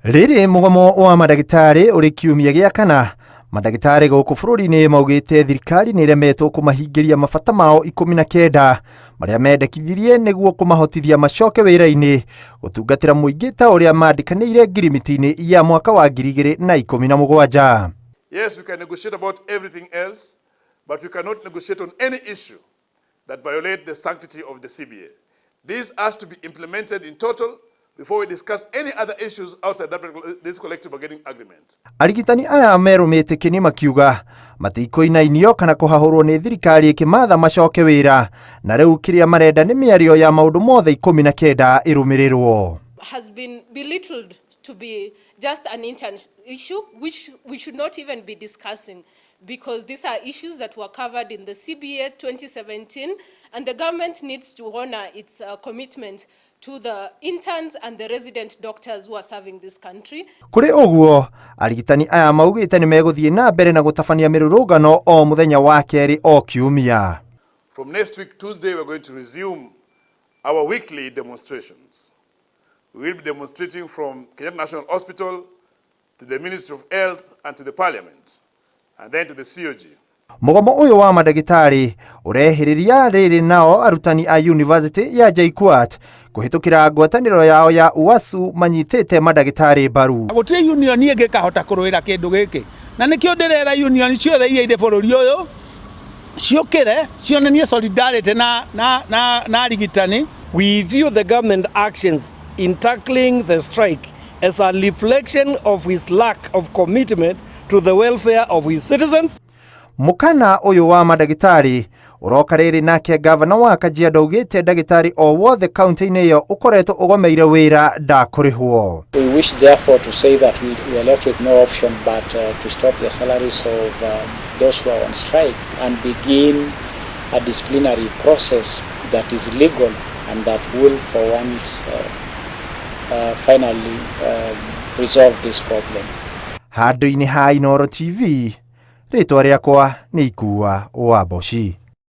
Rĩrĩ mũgomo wa madagĩtarĩ ũrĩ kiumia gĩa kana, madagĩtarĩ gũkũ bũrũri-inĩ maugĩte thirikari nĩ ĩremetwo kũmahingĩria mabata mao 19 marĩa mendekithirie nĩguo kũmahotithia macoke wĩra-inĩ gũtungatĩra mũingĩ ta ũrĩa mandĩkanĩire ngirimiti-inĩ ya mwaka wa 2017. Yes, we can negotiate about everything else, but we cannot negotiate on any issue that violate the sanctity of the CBA. This has to be implemented in total before we discuss any other issues outside this collective bargaining agreement. Arigitani aya merumĩte kĩni makiuga matikoinainio kana kũhahũrwo nĩ thirikari ĩkĩmatha macoke wĩra, na rĩu kĩrĩa marenda nĩ mĩario ya maũndũ mothe 19 ĩrũmĩrĩrwo. Has been belittled to be just an intern issue which we should not even be discussing, because these are issues that were covered in the CBA 2017, and the government needs to honor its commitment to the interns and the resident doctors who are serving this country. Kuri ũguo, arigitani aya maugĩte nĩ megũthiĩ na mbere na gũtabania mĩrũrũngano o mũthenya wa kerĩ o kiumia. From next week Tuesday we're going to resume our weekly demonstrations. We will be demonstrating from Kenyatta National Hospital to the Ministry of Health and to the Parliament, and then to the COG. Mũgomo ũyũ wa madagĩtarĩ ũrehĩrĩria rĩrĩ nao arutani a University ya JKUAT kũhĩtũkĩra ngwatanĩro yao ya UASU manyitĩte madagĩtarĩ mbaru. Gũtirĩ union ĩngĩkahota kũrũĩra kĩndũ gĩkĩ, na nĩkĩo ndĩrera union ciothe iria irĩ bũrũri ũyũ ciũkĩre cionanie solidarity na Arigitani. We view the government actions in tackling the strike as a reflection of his lack of commitment to the welfare of his citizens. Mukana ũyũ wa madagĩtarĩ ũroka rĩrĩ nake gavana wa Kajiado augĩte ndagĩtarĩ o wothe kaunti-inĩ ĩyo ũkoretwo ũgomeire wĩra ndakũrĩhwo. We wish therefore to say that we are left with no option but to stop the salaries of those who are on strike and begin a disciplinary process that is legal and that will for once finally resolve this problem. Handũ-inĩ ha Inooro TV, rĩtwa rĩakwa nĩ Ikua wa Boshi.